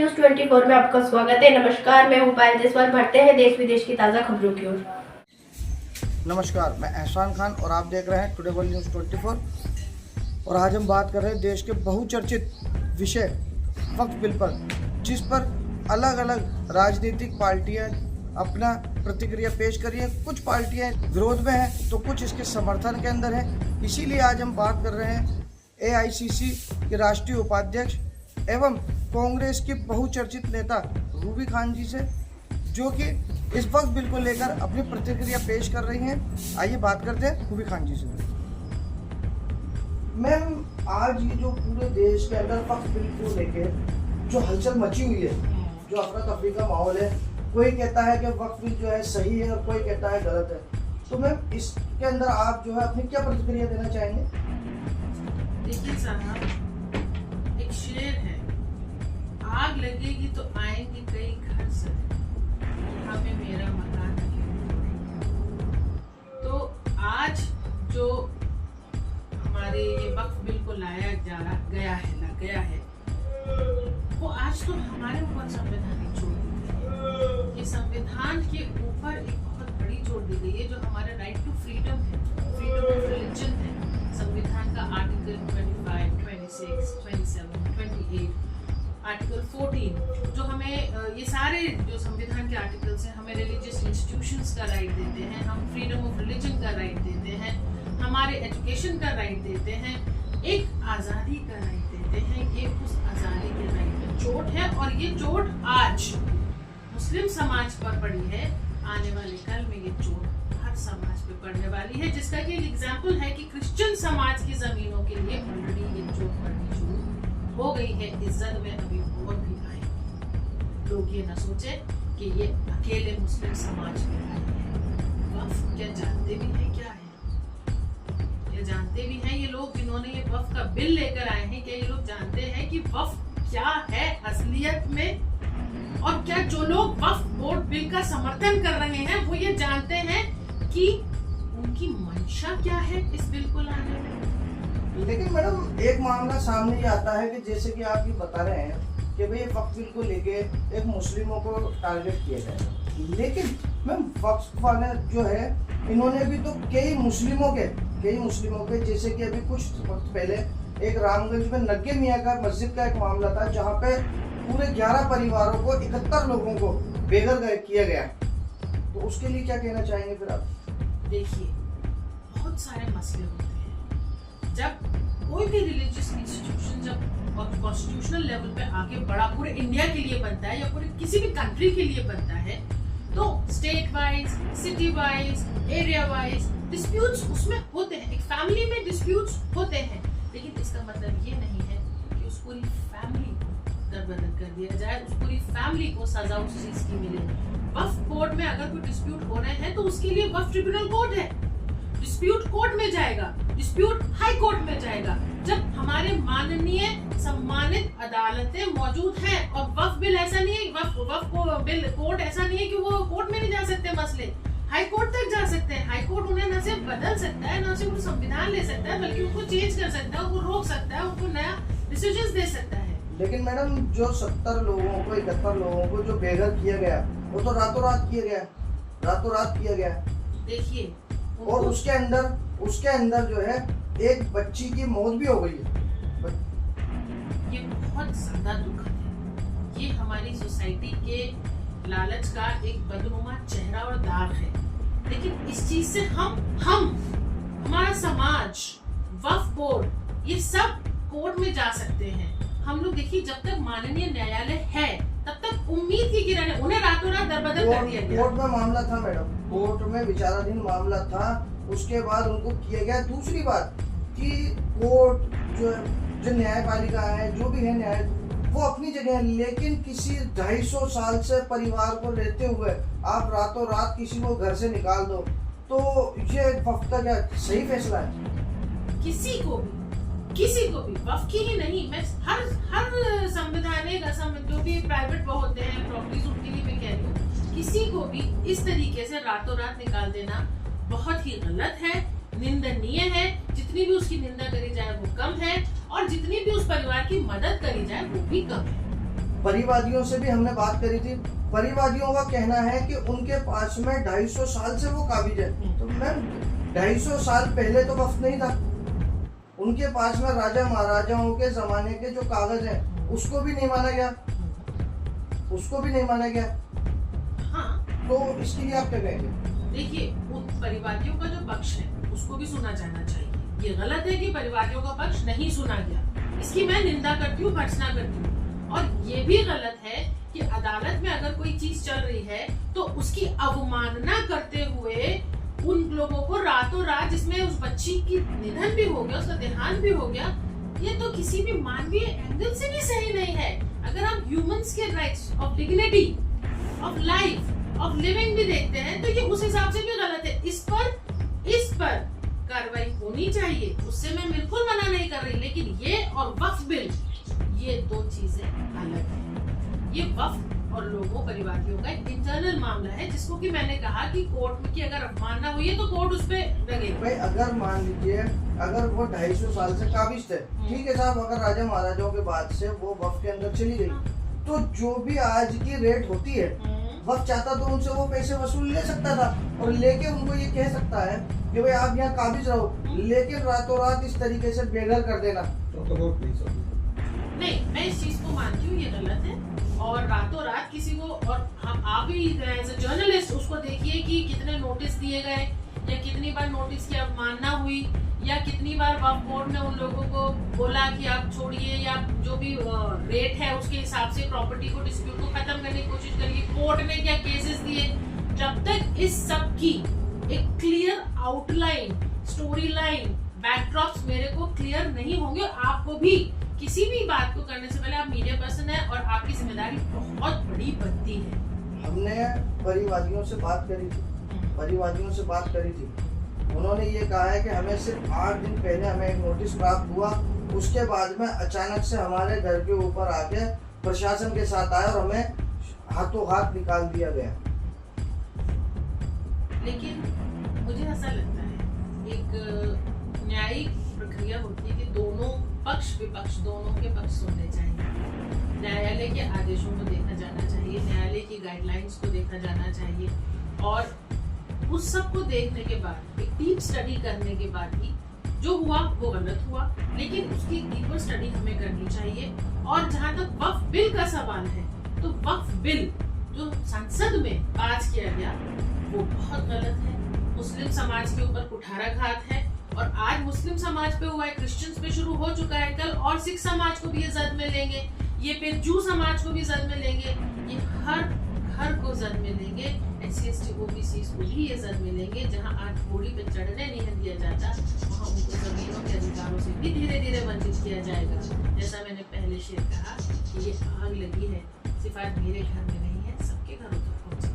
News 24 में आपका स्वागत है। नमस्कार, मैं हूं पायल देसवाल। बढ़ते हैं देश विदेश की ताज़ा खबरों की ओर। नमस्कार, मैं एहसान खान और आप देख रहे हैं टुडे वर्ल्ड न्यूज़ 24। और आज हम बात कर रहे हैं देश के बहुचर्चित विषय वक्फ बिल पर, जिस पर अलग अलग राजनीतिक पार्टियां अपना प्रतिक्रिया पेश कर रही हैं। कुछ पार्टियां विरोध में हैं तो कुछ इसके समर्थन के अंदर हैं। इसीलिए आज हम बात कर रहे हैं AICC के राष्ट्रीय उपाध्यक्ष एवं कांग्रेस की बहुचर्चित नेता रूबी खान जी से, जो कि इस वक्त बिल को लेकर अपनी प्रतिक्रिया पेश कर रही हैं। आइए बात करते हैं रूबी खान जी से। मैम, आज ये जो पूरे देश के अंदर वक्फ बिल को लेकर जो हलचल मची हुई है, जो अफरा तफरी का माहौल है, कोई कहता है कि वक्फ बिल जो है सही है और कोई कहता है गलत है, तो मैम इसके अंदर आप जो है अपनी क्या प्रतिक्रिया देना चाहेंगे? देखिए साहब, एक शेर है, आग लगेगी तो आएंगे कई घर से, यहाँ पे मेरा मकान है। तो आज जो हमारे ये वक्फ बिल को लाया गया है वो आज तो हमारे ऊपर संवैधानिक चोट दी गई है। ये संविधान के ऊपर एक बहुत बड़ी चोट दी गई है, जो हमारा राइट टू फ्रीडम है, फ्रीडम ऑफ रिलीजन है। संविधान का आर्टिकल 25, 26, 27, 28, आर्टिकल 14, जो हमें ये सारे जो संविधान के आर्टिकल्स हैं, हमें रिलीजियस इंस्टीट्यूशंस का राइट देते हैं, हम फ्रीडम ऑफ रिलीजन का राइट देते हैं, हमारे एजुकेशन का राइट देते हैं, एक आज़ादी का राइट देते हैं। ये उस आज़ादी के राइट में चोट है, और ये चोट आज मुस्लिम समाज पर पड़ी है। आने वाले कल में ये चोट हर समाज पे पड़ने वाली है, जिसका कि एक एग्जाम्पल है कि क्रिश्चियन समाज की जमीनों के लिए ऑलरेडी ये चोट पड़नी शुरू हो गई है। इज्जत में अभी और भी आए। लोग ये ना सोचे कि ये अकेले मुस्लिम समाज में आए हैं। वक्फ क्या जानते भी है क्या है? ये जानते भी हैं ये लोग जिन्होंने ये वक्फ का बिल लेकर आए हैं, क्या ये लोग जानते हैं कि वक्फ क्या है असलियत में? और क्या जो लोग वक्फ बोर्ड बिल का समर्थन कर रहे हैं वो ये जानते हैं कि उनकी मंशा क्या है इस बिल को लाने में? लेकिन मैडम, एक मामला सामने ये आता है कि जैसे कि आप ये बता रहे हैं कि भाई वक्फ बिल को लेके एक मुस्लिमों को टारगेट किया जाए, लेकिन मैम वक्फ वाले जो है इन्होंने भी तो कई मुस्लिमों के जैसे कि अभी कुछ वक्त पहले एक रामगंज में नग्गे मियाँ का मस्जिद का एक मामला था, जहाँ पे पूरे 11 परिवारों को 71 लोगों को बेघर किया गया। तो उसके लिए क्या कहना चाहेंगे फिर आप? देखिए, बहुत सारे मसले होते हैं जब कोई भी रिलीजियस इंस्टीट्यूशन जब कॉन्स्टिट्यूशनल लेवल पे आगे बढ़ा, पूरे इंडिया के लिए बनता है या पूरे किसी भी कंट्री के लिए बनता है, तो state wise, city wise, area wise disputes उसमें होते हैं। एक फैमिली में डिस्प्यूट्स होते हैं, लेकिन इसका मतलब ये नहीं है कि उस पूरी फैमिली को दरबदर कर दिया जाए, उस पूरी फैमिली को सजा उस चीज की मिले। वक्फ कोर्ट में अगर कोई डिस्प्यूट हो रहे हैं तो उसके लिए वक्फ ट्रिब्यूनल कोर्ट है, डिस्प्यूट कोर्ट में जाएगा, डिस्प्यूट हाई कोर्ट में जाएगा। जब हमारे माननीय सम्मानित अदालतें मौजूद हैं, और वक्फ बिल ऐसा नहीं है, वक्फ बिल कोर्ट ऐसा नहीं है कि वो कोर्ट में नहीं जा सकते मसले, हाई कोर्ट तक जा सकते हैं। हाई कोर्ट उन्हें न सिर्फ बदल सकता है, न सिर्फ संविधान ले सकता है, बल्कि उनको चेंज कर सकता है, उनको रोक सकता है, उनको नया डिसीजन दे सकता है। लेकिन मैडम, जो 70 लोगों को 71 लोगों को जो बेघर किया गया, वो तो रातों रात किया गया। देखिए, और उसके अंदर जो है एक बच्ची की मौत भी हो गई है। ये बहुत ज्यादा दुखद है। ये हमारी सोसाइटी के लालच का एक बदनुमा चेहरा और दाग है। लेकिन इस चीज से हमारा समाज, वक्फ बोर्ड, ये सब कोर्ट में जा सकते हैं। हम लोग देखिए, जब तक माननीय न्यायालय है तब तक उम्मीद की किरण है। उन्हें रातों रात दरबदर कर दिया गया। कोर्ट में मामला था मैडम, कोर्ट में विचाराधीन मामला था। उसके बाद उनको किया गया। दूसरी बात कि कोर्ट जो न्यायपालिका है, जो भी है न्याय, वो अपनी जगह है, लेकिन किसी 250 साल से परिवार को रहते हुए आप रातों रात किसी को घर से निकाल दो, तो ये वक्फ का क्या सही फैसला है? किसी को भी वक्फ की ही नहीं, मैं हर संवैधानिक जो भी प्राइवेट वो होते हैं प्रॉपर्टीज, उनके लिए मैं कह रही हूँ, किसी को भी इस तरीके से रातों रात निकाल देना बहुत ही गलत है, निंदनीय है। जितनी भी उसकी निंदा करी जाए वो कम है, और जितनी भी उस परिवार की मदद करी जाए वो भी कम है। परिवादियों से भी हमने बात करी थी। परिवादियों का कहना है कि उनके पास में 250 साल से वो काबिज है। तो मैम 250 साल पहले तो वक्फ नहीं था, उनके पास में राजा महाराजाओं के जमाने के जो कागज हैं उसको भी नहीं माना गया, उसको भी नहीं माना गया। हाँ, तो इसके लिए आप क्या कहेंगे? देखिए, उन परिवादियों का जो पक्ष है उसको भी सुना जाना चाहिए। ये गलत है कि परिवादियों का पक्ष नहीं सुना गया, इसकी मैं निंदा करती हूँ, भर्त्सना करती हूँ। और ये भी गलत है कि अदालत में अगर कोई चीज चल रही है तो उसकी अवमानना करते हुए उन लोगों को रातों रात, जिसमें उस बच्ची की निधन भी हो गया, उसका देहांत भी हो गया, ये तो किसी भी मानवीय एंगल से भी सही नहीं है। अगर हम ह्यूमंस के rights of dignity, of life, of living भी देखते हैं तो ये उस हिसाब से भी गलत है। इस पर कार्रवाई होनी चाहिए, उससे मैं बिल्कुल मना नहीं कर रही, लेकिन ये और वक्फ बिल, ये दो चीजें अलग हैं। ये वक्फ और लोगों परिवादियों का एक इंटरनल मामला है, जिसको कि मैंने कहा कि कोर्ट में की अगर अवमानना हुई है तो कोर्ट उस पे लगेगा। भाई अगर मान लीजिए अगर वो 250 साल से काबिज थे, ठीक है साहब, अगर राजा महाराजाओं के बाद से वो वक्फ के अंदर चली गई, तो जो भी आज की रेट होती है, वक्त चाहता तो उनसे वो पैसे वसूल ले सकता था और लेके उनको ये कह सकता है कि भाई आप यहाँ काबिज रहो, लेकिन रातों रात इस तरीके से बेघर कर देना नहीं, मैं इस चीज को मानती हूँ, ये गलत है। और रातों रात किसी को, और हम आप भी एज अ जर्नलिस्ट उसको देखिए कि कितने नोटिस दिए गए, या कितनी बार नोटिस की अवमानना हुई, या कितनी बार वक्फ बोर्ड ने उन लोगों को बोला कि आप छोड़िए, या जो भी रेट है उसके हिसाब से प्रॉपर्टी को, डिस्प्यूट को खत्म करने की कोशिश करिए। कोर्ट ने क्या केसेस दिए। जब तक इस सब की एक clear outline, story line, backdrops मेरे को क्लियर नहीं होंगे, और आपको भी किसी भी बात को करने से पहले, आप मीडिया पर्सन है और आपकी जिम्मेदारी बहुत बड़ी बनती है। हमने परिवादियों से बात करी थी, उन्होंने ये कहा है कि हमें सिर्फ 8 दिन पहले हमें एक नोटिस प्राप्त हुआ, उसके बाद में अचानक से हमारे घर के ऊपर आके प्रशासन के साथ आया और हमें हाथों हाथ निकाल दिया गया। लेकिन मुझे ऐसा लगता है, एक न्यायिक प्रक्रिया होती है कि दोनों पक्ष विपक्ष दोनों के पक्ष सुनने चाहिए। न्यायालय के आदेशों को देखा जाना चाहिए, न्यायालय की गाइडलाइंस को देखा जाना चाहिए, और उस सब को देखने के बाद, एक डीप स्टडी करने के बाद ही जो हुआ वो गलत हुआ, लेकिन उसकी डीपर स्टडी हमें करनी चाहिए। और जहाँ तक वक्फ बिल का सवाल है, तो वक्फ बिल जो संसद में पास किया गया वो बहुत गलत है, मुस्लिम समाज के ऊपर कुठाराघात है, और आज मुस्लिम समाज पे हुआ है, क्रिश्चियंस पे शुरू हो चुका है, कल और सिख समाज को भी ये जद में लेंगे, ये फिर जू समाज को भी जद में लेंगे, ये हर घर को जद में लेंगे, SC/ST OBCs को भी ये जद में लेंगे। जहाँ आज घोड़ी पे चढ़ने नहीं दिया जाता, वहाँ उनको जमीनों के अधिकारों से भी धीरे धीरे वंचित किया जाएगा। जैसा मैंने पहले शेयर कहा कि ये आग लगी है, सिर्फ आज मेरे घर में नहीं है, सबके घरों तक पहुँचे।